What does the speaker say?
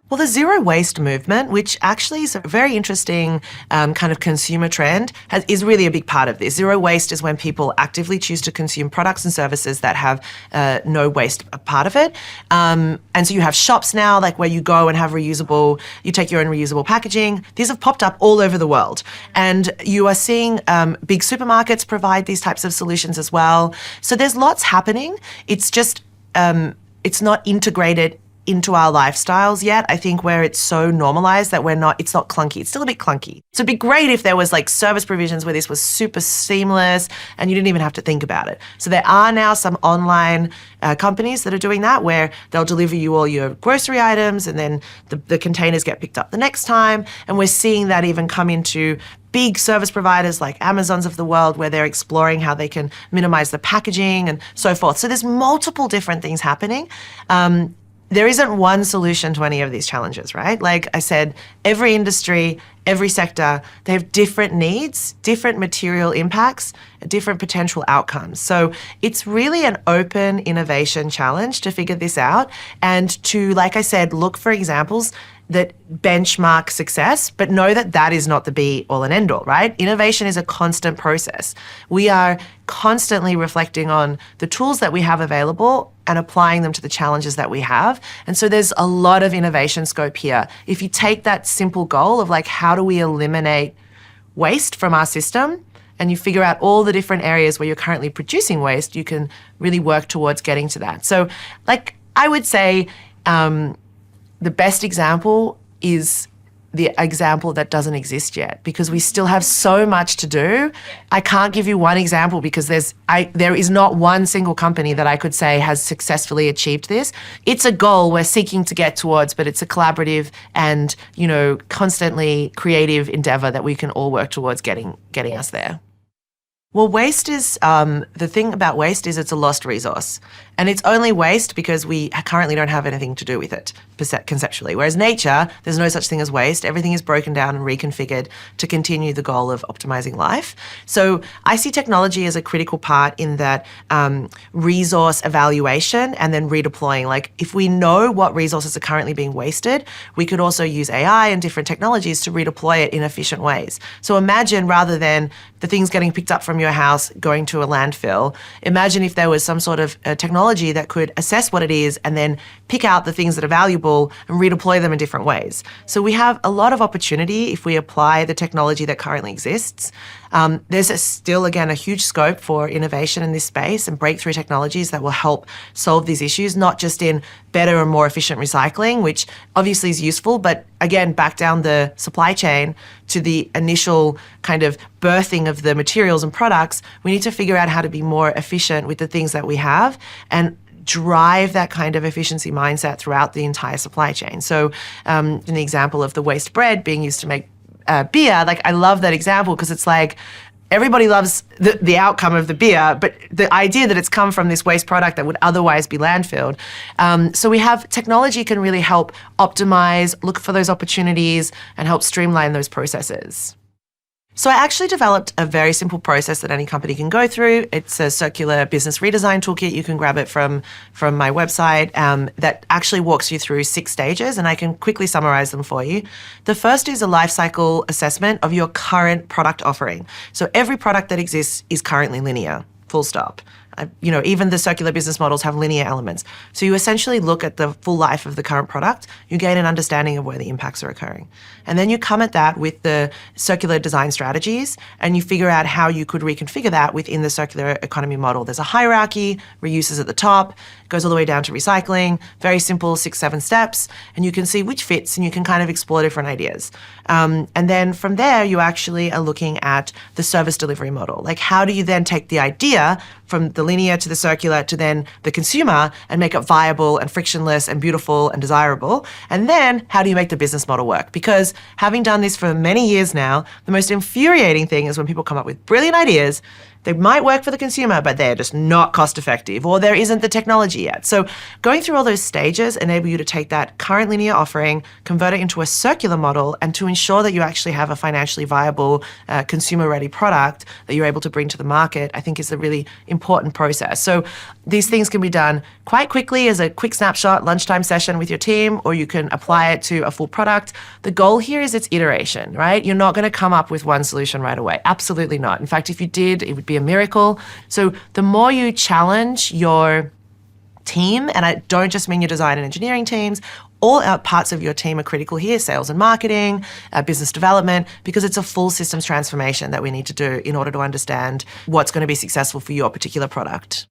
Well, the zero waste movement, which actually is a very interesting kind of consumer trend, is really a big part of this. Zero waste is when people actively choose to consume products and services that have no waste a part of it. And so you have shops now, like where you go and have you take your own reusable packaging. These have popped up all over the world. And you are seeing big supermarkets provide these types of solutions as well. So there's lots happening. It's just, it's not integrated into our lifestyles yet, I think, where it's so normalized that it's not clunky. It's still a bit clunky. So it'd be great if there was like service provisions where this was super seamless and you didn't even have to think about it. So there are now some online companies that are doing that, where they'll deliver you all your grocery items and then the containers get picked up the next time. And we're seeing that even come into big service providers like Amazons of the world, where they're exploring how they can minimize the packaging and so forth. So there's multiple different things happening. There isn't one solution to any of these challenges, right? Like I said, every industry, every sector, they have different needs, different material impacts, different potential outcomes. So it's really an open innovation challenge to figure this out and to, like I said, look for examples that benchmark success, but know that that is not the be all and end all, right? Innovation is a constant process. We are constantly reflecting on the tools that we have available and applying them to the challenges that we have. And so there's a lot of innovation scope here. If you take that simple goal of like, how do we eliminate waste from our system, and you figure out all the different areas where you're currently producing waste, you can really work towards getting to that. So like I would say, the best example is the example that doesn't exist yet, because we still have so much to do. I can't give you one example because there is not one single company that I could say has successfully achieved this. It's a goal we're seeking to get towards, but it's a collaborative and, constantly creative endeavor that we can all work towards getting us there. Well, waste is, the thing about waste is it's a lost resource. And it's only waste because we currently don't have anything to do with it, conceptually. Whereas nature, there's no such thing as waste. Everything is broken down and reconfigured to continue the goal of optimizing life. So I see technology as a critical part in that resource evaluation and then redeploying. Like if we know what resources are currently being wasted, we could also use AI and different technologies to redeploy it in efficient ways. So imagine, rather than the things getting picked up from your house going to a landfill, imagine if there was some sort of technology that could assess what it is and then pick out the things that are valuable and redeploy them in different ways. So we have a lot of opportunity if we apply the technology that currently exists. There's still, again, a huge scope for innovation in this space and breakthrough technologies that will help solve these issues, not just in better and more efficient recycling, which obviously is useful, but again, back down the supply chain to the initial kind of birthing of the materials and products, we need to figure out how to be more efficient with the things that we have and drive that kind of efficiency mindset throughout the entire supply chain. So in the example of the waste bread being used to make beer, like I love that example because it's like everybody loves the outcome of the beer, but the idea that it's come from this waste product that would otherwise be landfilled. So we have technology can really help optimize, look for those opportunities and help streamline those processes. So I actually developed a very simple process that any company can go through. It's a circular business redesign toolkit. You can grab it from my website that actually walks you through 6 stages, and I can quickly summarize them for you. The first is a life cycle assessment of your current product offering. So every product that exists is currently linear, full stop. Even the circular business models have linear elements. So you essentially look at the full life of the current product, you gain an understanding of where the impacts are occurring. And then you come at that with the circular design strategies and you figure out how you could reconfigure that within the circular economy model. There's a hierarchy, reuse is at the top, goes all the way down to recycling, very simple 6-7 steps, and you can see which fits and you can kind of explore different ideas. And then from there, you actually are looking at the service delivery model. Like how do you then take the idea from the linear to the circular to then the consumer and make it viable and frictionless and beautiful and desirable? And then how do you make the business model work? Because having done this for many years now, the most infuriating thing is when people come up with brilliant ideas, They might work for the consumer, but they're just not cost effective, or there isn't the technology yet. So going through all those stages enable you to take that current linear offering, convert it into a circular model, and to ensure that you actually have a financially viable, consumer-ready product that you're able to bring to the market, I think is a really important process. So these things can be done quite quickly as a quick snapshot lunchtime session with your team, or you can apply it to a full product. The goal here is its iteration, right? You're not going to come up with one solution right away. Absolutely not. In fact, if you did, it would be a miracle. So the more you challenge your team, and I don't just mean your design and engineering teams, all parts of your team are critical here: sales and marketing, business development, because it's a full systems transformation that we need to do in order to understand what's going to be successful for your particular product.